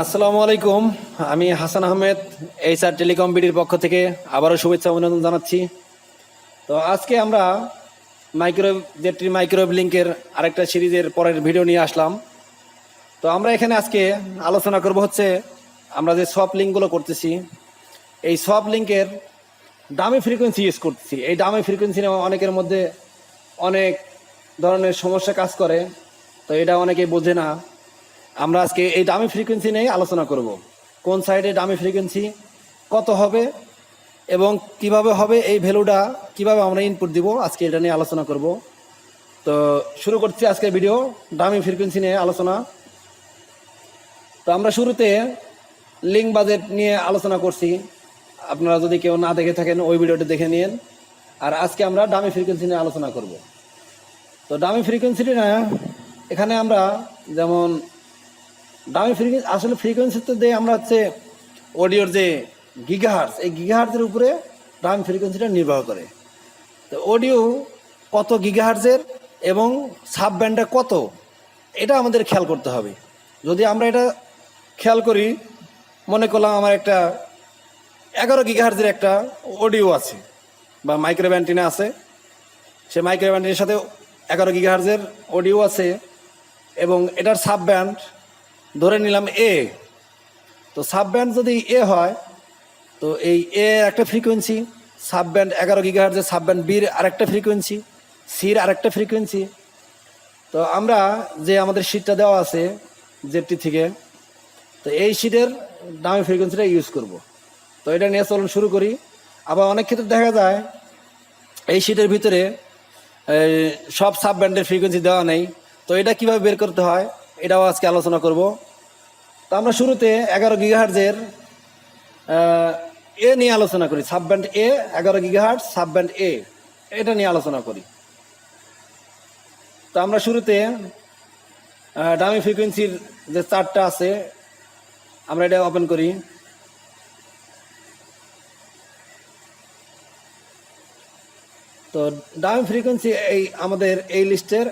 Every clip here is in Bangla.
আসসালামু আলাইকুম। আমি হাসান আহমেদ এইচআর টেলিকম বিডির পক্ষ থেকে আবারও শুভেচ্ছা অভিনন্দন জানাচ্ছি। তো আজকে আমরা মাইক্রোওয়েভ লিঙ্কের আরেকটা সিরিজের পরের ভিডিও নিয়ে আসলাম। তো আমরা এখানে আজকে আলোচনা করব হচ্ছে আমরা যে সফট লিঙ্কগুলো করতেছি, এই সফট লিঙ্কের ডামি ফ্রিকোয়েন্সি ইউজ করতেছি। এই ডামি ফ্রিকোয়েন্সি অনেকের মধ্যে অনেক ধরনের সমস্যা কাজ করে, তো এটা অনেকেই বোঝে না। আমরা আজকে এই ডামি ফ্রিকোয়েন্সি নিয়ে আলোচনা করব। কোন সাইডে ডামি ফ্রিকোয়েন্সি কত হবে এবং কিভাবে হবে, এই ভ্যালুটা কিভাবে আমরা ইনপুট দিব, আজকে এটা নিয়ে আলোচনা করব। তো শুরু করছি আজকের ভিডিও ডামি ফ্রিকোয়েন্সি নিয়ে আলোচনা। তো আমরা শুরুতে লিঙ্ক বাজেট নিয়ে আলোচনা করছি, আপনারা যদি কেউ না দেখে থাকেন ওই ভিডিওটি দেখে নিন। আর আজকে আমরা ডামি ফ্রিকোয়েন্সি নিয়ে আলোচনা করব। তো ডামি ফ্রিকোয়েন্সিটি না, এখানে আমরা যেমন ডামি ফ্রিকোয়েন্সি, আসলে ফ্রিকোয়েন্সিতে দিয়ে আমরা হচ্ছে অডিওর যে গিগাহার্টজ, এই গিগাহার্টজের উপরে ডামি ফ্রিকোয়েন্সিটা নির্ভর করে। তো অডিও কত গিগাহার্টজের এবং সাব ব্যান্ডটা কত, এটা আমাদের খেয়াল করতে হবে। যদি আমরা এটা খেয়াল করি, মনে করলাম আমার একটা 11 গিগাহার্টজের একটা অডিও আছে বা মাইক্রোওয়েভ অ্যান্টেনা আছে, সে মাইক্রোওয়েভ অ্যান্টেনার সাথে 11 গিগাহার্টজের অডিও আছে এবং এটার সাব ব্যান্ড ধরে নিলাম এ। তো সাব ব্যান্ড যদি এ হয়, তো এই এ একটা ফ্রিকোয়েন্সি, সাব ব্যান্ড 11 গিগাহার্টজের সাব ব্যান্ড বির আরেকটা ফ্রিকোয়েন্সি, সির আরেকটা ফ্রিকোয়েন্সি। তো আমরা যে আমাদের শিটটা দেওয়া আছে জেডটি থেকে, তো এই শিটের ডামি ফ্রিকোয়েন্সিটা ইউজ করব। তো এটা নিয়ে চলুন শুরু করি। আবার অনেক ক্ষেত্রে দেখা যায় এই শিটের ভিতরে সব সাব ব্যান্ডের ফ্রিকোয়েন্সি দেওয়া নেই, তো এটা কিভাবে বের করতে হয় এটাও আজকে আলোচনা করব। তো আমরা শুরুতে 11 গিগাহার্টজের এ নিয়ে আলোচনা করি, সাব ব্যান্ড এ, 11 গিগাহার্টজ সাব ব্যান্ড এ, এটা নিয়ে আলোচনা করি। তো আমরা শুরুতে ডামি ফ্রিকোয়েন্সির যে চার্টটা আছে আমরা এটা ওপেন করি। তো ডামি ফ্রিকোয়েন্সি এই আমাদের এই লিস্টের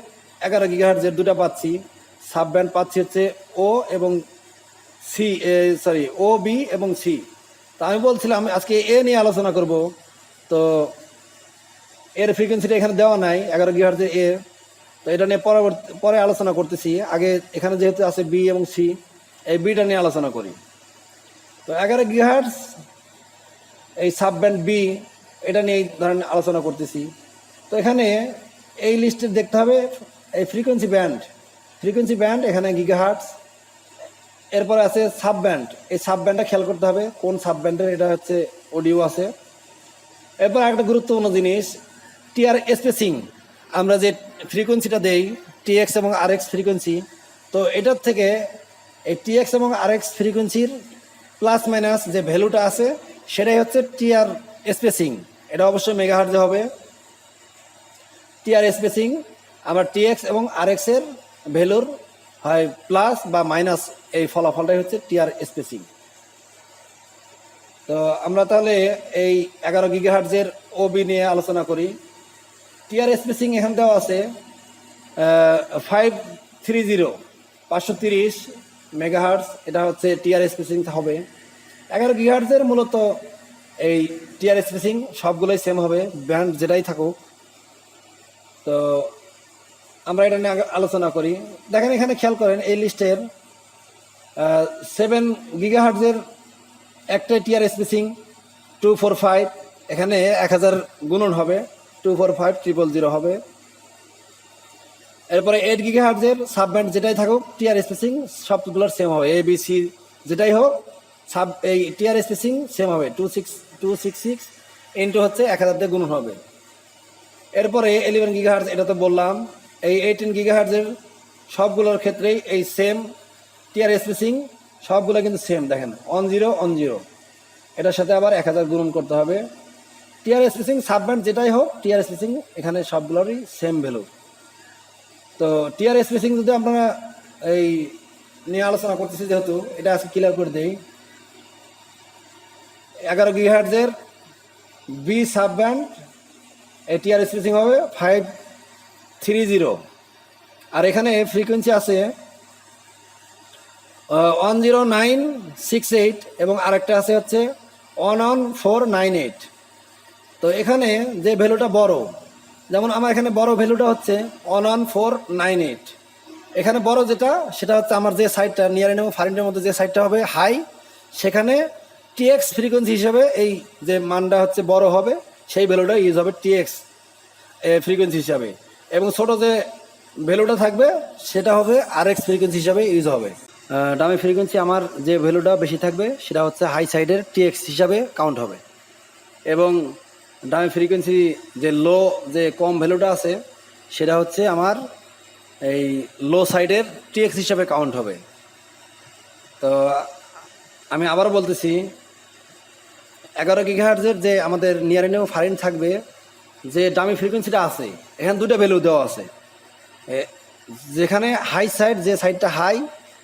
11 গিগাহার্টজের দুটা পাচ্ছি, সাব ব্যান্ড পাচ্ছি হচ্ছে ও এবং সি, ও বি এবং সি। তো আমি বলছিলাম আজকে এ নিয়ে আলোচনা করব। তো এর ফ্রিকোয়েন্সিটা এখানে দেওয়া নাই 11 গিগাহার্টজের এ, তো এটা নিয়ে পরে আলোচনা করতেছি। আগে এখানে যেহেতু আছে বি এবং সি, এই বিটা নিয়ে আলোচনা করি। তো 11 গিগাহার্টজ এই সাব ব্যান্ড বি, এটা নিয়ে ধরেন আলোচনা করতেছি। তো এখানে এই লিস্টে দেখতে হবে এই ফ্রিকোয়েন্সি ব্যান্ড এখানে গিগাহার্টজ, এরপরে আছে সাব ব্যান্ড, এই সাব ব্যান্ডটা খেয়াল করতে হবে কোন সাব ব্যান্ডের এটা হচ্ছে অডিও আছে। এরপর একটা গুরুত্বপূর্ণ জিনিস, টিআর স্পেসিং, আমরা যে ফ্রিকোয়েন্সিটা দেই টিএক্স এবং আরএক্স ফ্রিকোয়েন্সি, তো এটার থেকে এই টিএক্স এবং আরএক্স ফ্রিকোয়েন্সির প্লাস মাইনাস যে ভ্যালুটা আছে সেটাই হচ্ছে টিআর স্পেসিং। এটা অবশ্যই মেগাহার্টজে হবে। টিআর স্পেসিং আমরা টিএক্স এবং আরএক্স এর ভ্যালুর হয় প্লাস বা মাইনাস, এই ফলাফলটাই হচ্ছে টিআর স্পেসিং। তো আমরা তাহলে এই 11 গিগাহার্টজের ওবি নিয়ে আলোচনা করি। টিআর স্পেসিং এখানে দেওয়া আছে 530 মেগাহার্টজ, এটা হচ্ছে টিআর স্পেসিং হবে। 11 গিগাহার্টজের মূলত এই টিআর স্পেসিং সবগুলোই সেম হবে, ব্যান্ড যেটাই থাকুক। তো আমরা এটা নিয়ে আলোচনা করি। দেখেন এখানে খেয়াল করেন এই লিস্টের 7 গিগাহার্টজের একটা টিআর স্পেসিং 245, এখানে 1000 গুণন হবে, 245,000 হবে। এরপরে 8 গিগাহার্টজের সাব ব্যান্ড যেটাই থাকুক টিআর স্পেসিং সবগুলোর সেম হবে, এ বি সি যেটাই হোক সাব এই টিআর স্পেসিং সেম হবে, 266 ইন্টু হচ্ছে 1000 দিয়ে গুণন হবে। এরপরে 11 গিগাহার্টজ, এটা তো বললাম। এই 18 গিগাহার্টজের সবগুলোর ক্ষেত্রেই এই সেম টিআর স্পেসিং, সবগুলো কিন্তু সেম, দেখেন 1010, এটার সাথে আবার 1000 গুণন করতে হবে। টিআর স্পেসিং সাব ব্যান্ড যেটাই হোক টিআর স্পেসিং এখানে সবগুলোরই সেম ভ্যালু। তো টিআর স্পেসিং যদি আপনারা এই নিয়ে আলোচনা করতেছি যেহেতু, এটা আজকে ক্লিয়ার করে দেই। 11 গিগাহার্টজের বি সাব ব্যান্ড এই টিআর স্পেসিং হবে 530, আর এখানে ফ্রিকোয়েন্সি আছে 10968 এবং আরেকটা আছে হচ্ছে 11498। তো এখানে যে ভ্যালুটা বড়, যেমন আমার এখানে বড় ভ্যালুটা হচ্ছে 11498। এখানে বড় যেটা সেটা হচ্ছে আমার যে সাইডটা নিয়ার এন্ড এবং ফার এন্ডের মধ্যে যে সাইডটা হবে হাই, সেখানে টিএক্স ফ্রিকোয়েন্সি হিসেবে এই যে মানটা হচ্ছে বড় হবে, সেই ভ্যালুটা ইউজ হবে টিএক্স ফ্রিকোয়েন্সি হিসাবে। এবং ছোট যে ভ্যালুটা থাকবে সেটা হবে আরএক্স ফ্রিকোয়েন্সি হিসাবে ইউজ হবে। ডামি ফ্রিকোয়েন্সি আমার যে ভ্যালুটা বেশি থাকবে সেটা হচ্ছে হাই সাইডের টিএক্স হিসাবে কাউন্ট হবে, এবং ডামি ফ্রিকোয়েন্সি যে লো যে কম ভ্যালুটা আছে সেটা হচ্ছে আমার এই লো সাইডের টিএক্স হিসাবে কাউন্ট হবে। তো আমি আবারও বলতেছি, 11 গিগাহার্টজের যে আমাদের নিয়ার এন্ড এবং ফার এন্ড থাকবে, যে ডামি ফ্রিকোয়েন্সিটা আছে এখানে দুটো ভ্যালু দেওয়া আছে। যেখানে হাই সাইড যে সাইডটা হাই,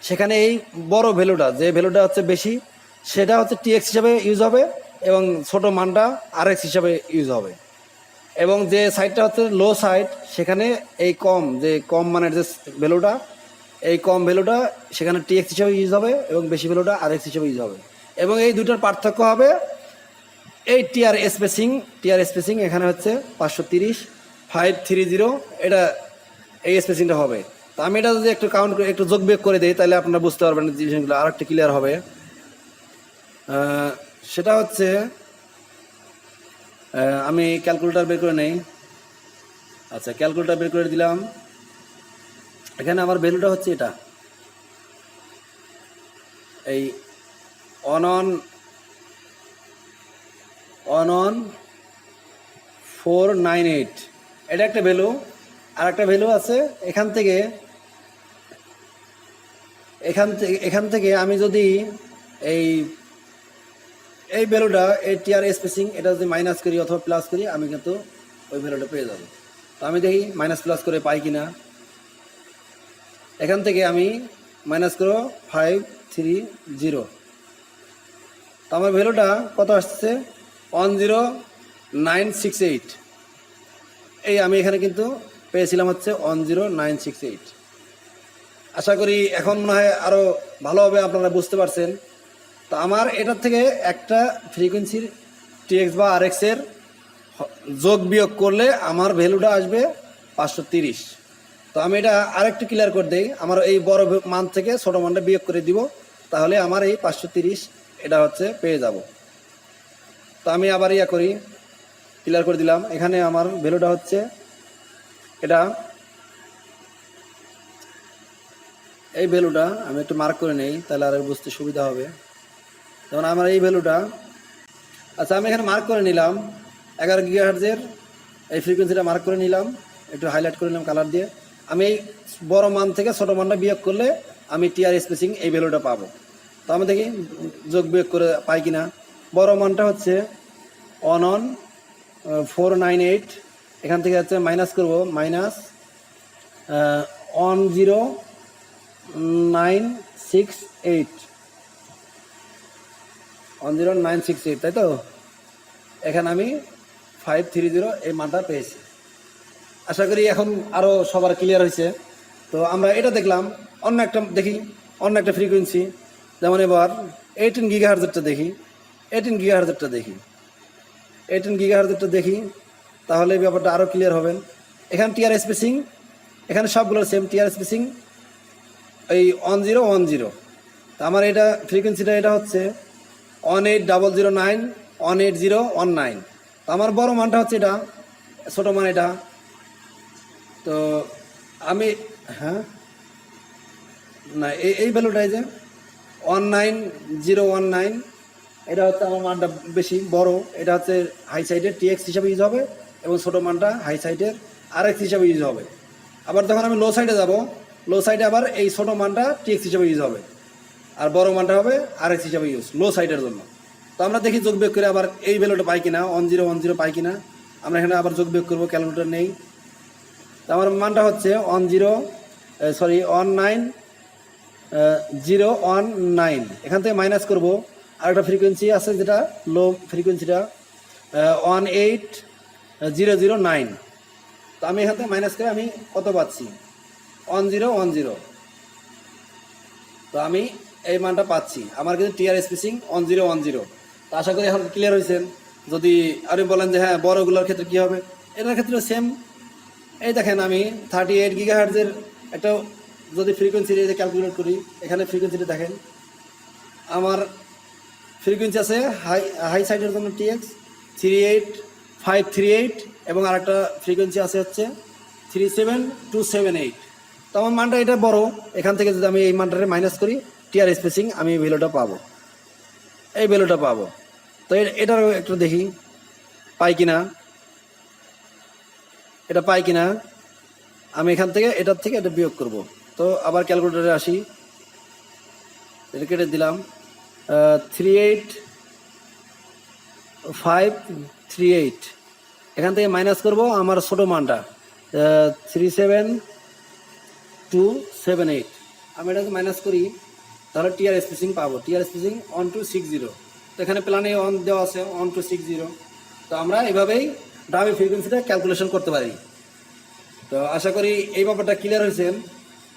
সেখানে এই বড় ভ্যালুটা যে ভ্যালুটা হচ্ছে বেশি সেটা হচ্ছে টিএক্স হিসাবে ইউজ হবে, এবং ছোট মানটা আরএক্স হিসাবে ইউজ হবে। এবং যে সাইডটা হচ্ছে লো সাইড, সেখানে এই যে কম মানের যে ভ্যালুটা, এই কম ভ্যালুটা সেখানে টিএক্স হিসাবে ইউজ হবে, এবং বেশি ভ্যালুটা আরএক্স হিসাবে ইউজ হবে। এবং এই দুটোর পার্থক্য হবে এই টিআর স্পেসিং এখানে হচ্ছে 530 এটা এই স্পেসিংটা হবে। তো আমি এটা যদি একটু কাউন্ট করে একটু যোগ বিয়োগ করে দিই তাহলে আপনারা বুঝতে পারবেন জিনিসগুলো আর একটু ক্লিয়ার হবে। সেটা হচ্ছে আমি ক্যালকুলেটর বের করে নেই। আচ্ছা, ক্যালকুলেটর বের করে দিলাম। এখানে আমার ভ্যালুটা হচ্ছে এটা, এই 11498 এটা একটা ভ্যালু। আর একটা ভ্যালু আছে এখান থেকে আমি যদি এই ভ্যালুটা এই টিআর স্পেসিং এটা যদি মাইনাস করি অথবা প্লাস করি, আমি কিন্তু ওই ভ্যালুটা পেয়ে যাব। তো আমি দেখি মাইনাস প্লাস করে পাই কিনা। এখান থেকে আমি মাইনাস করব 530। তো আমার ভ্যালুটা কত আসছে 10968। এই আমি এখানে কিন্তু পেয়েছিলাম হচ্ছে 10968। আশা করি এখন মনে হয় আরও ভালোভাবে আপনারা বুঝতে পারছেন। তো আমার এটার থেকে একটা ফ্রিকোয়েন্সির টিএক্স বা আরএক্স এর যোগ বিয়োগ করলে আমার ভ্যালুটা আসবে 530। তো আমি এটা আরেকটু ক্লিয়ার করে দিই, আমার এই বড় মান থেকে ছোট মানটা বিয়োগ করে দিব, তাহলে আমার এই 530 এটা হচ্ছে পেয়ে যাব। তো আমি আবার ক্লিয়ার করে দিলাম। এখানে আমার ভ্যালুটা হচ্ছে এটা, এই ভ্যালুটা আমি একটু মার্ক করে নেই তাহলে আর বুঝতে সুবিধা হবে। যেমন আমার এই ভ্যালুটা, আচ্ছা আমি এখানে মার্ক করে নিলাম 11 গিগাহার্টজের এই ফ্রিকোয়েন্সিটা মার্ক করে নিলাম, একটু হাইলাইট করে নিলাম কালার দিয়ে। আমি এই বড় মান থেকে ছোট মানটা বিয়োগ করলে আমি টিআর স্পেসিং এই ভ্যালুটা পাবো। তো আমি দেখি যোগ বিয়োগ করে পাই কিনা। বড় মানটা হচ্ছে 11498, এখান থেকে হচ্ছে মাইনাস করব, মাইনাস 10968, তাই তো? এখানে আমি 530 এই মানটা পেয়েছি। আশা করি এখন আরও সবার ক্লিয়ার হয়েছে। তো আমরা এটা দেখলাম। অন্য একটা ফ্রিকোয়েন্সি, যেমন এবার 18 গিগাহার্টজেরটা দেখি, তাহলে এই ব্যাপারটা আরও ক্লিয়ার হবেন। এখানে টিআর স্পেসিং, এখানে সবগুলোর সেম টিআর স্পেসিং এই 1010। তো আমার এটা ফ্রিকোয়েন্সিটা এটা হচ্ছে 18009 18019। তো আমার বড় মানটা হচ্ছে এটা, ছোট মান এটা। তো আমি না এই ভ্যালুটাই যে 19019, এটা হচ্ছে আমার মানটা বেশি বড়, এটা হচ্ছে হাই সাইডের টিএক্স হিসাবে ইউজ হবে, এবং ছোটো মানটা হাই সাইডের আরএক্স হিসাবে ইউজ হবে। আবার যখন আমি লো সাইডে যাব, লো সাইডে আবার এই ছোটো মানটা টিএক্স হিসাবে ইউজ হবে, আর বড় মানটা হবে আরএক্স হিসাবে ইউজ লো সাইডের জন্য। তো আমরা দেখি যোগ বিয়োগ করে আবার এই ভ্যালুটা পাই কিনা, 1010 পাই কিনা। আমরা এখানে আবার যোগ বিয়োগ করবো, ক্যালকুলেটর নেই। তো আমার মানটা হচ্ছে 19019। এখান থেকে মাইনাস করব, আর একটা ফ্রিকোয়েন্সি আছে যেটা লো ফ্রিকোয়েন্সিটা 18009। তো আমি এখান থেকে মাইনাস করে আমি কত পাচ্ছি 1010। তো আমি এই মানটা পাচ্ছি। আমার কিন্তু টিআর স্পেসিং 1010। তো আশা করি এখন ক্লিয়ার হয়েছেন। যদি আপনি বলেন যে হ্যাঁ বড়গুলোর ক্ষেত্রে কী হবে, এটার ক্ষেত্রে সেম। এই দেখেন আমি 38 গিগাহার্জের একটা যদি ফ্রিকোয়েন্সি ক্যালকুলেট করি, এখানে ফ্রিকোয়েন্সিটা দেখেন, আমার ফ্রিকোয়েন্সি আছে হাই সাইডের জন্য TX 38538 এবং আরেকটা ফ্রিকোয়েন্সি আছে হচ্ছে 37278। তো আমার মানটা এটা বড়। এখান থেকে যদি আমি এই মানটাকে মাইনাস করি টিআর স্পেসিং, আমি এই ভ্যালুটা পাবো, এই ভ্যালুটা পাবো। তো এটারও একটু দেখি পাই কিনা, এটা পাই কিনা। আমি এখান থেকে এটার থেকে এটা বিয়োগ করব। তো আবার ক্যালকুলেটরে আসি, এটা কেটে দিলাম 38538, এখান থেকে মাইনাস করব আমার ছোটো মানটা 37278। আমি এটাকে মাইনাস করি, তাহলে টিআর স্পেসিং পাবো, টিআর স্পেসিং 1260। তো এখানে প্ল্যানে অন দেওয়া আছে 1260। তো আমরা এভাবেই ডামি ফ্রিকোয়েন্সিটা ক্যালকুলেশন করতে পারি। তো আশা করি এই ব্যাপারটা ক্লিয়ার হয়েছেন।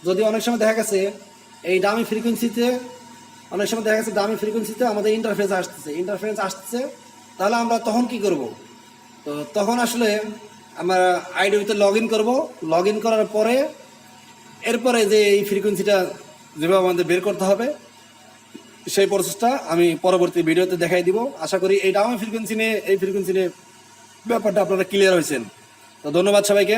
যদি অনেক সময় দেখা গেছে এই ডামি ফ্রিকোয়েন্সিতে ডামি ফ্রিকোয়েন্সিতে আমাদের ইন্টারফারেন্স আসতেছে, তাহলে আমরা তখন কি করব? তো তখন আসলে আমরা আইডিতে লগ ইন করবো। লগ ইন করার পরে এরপরে যে এই ফ্রিকোয়েন্সিটা যেভাবে আমাদের বের করতে হবে, সেই প্রসেসটা আমি পরবর্তী ভিডিওতে দেখাই দিব। আশা করি এই ডামি ফ্রিকোয়েন্সি নিয়ে ব্যাপারটা আপনারা ক্লিয়ার হয়েছেন। তো ধন্যবাদ সবাইকে।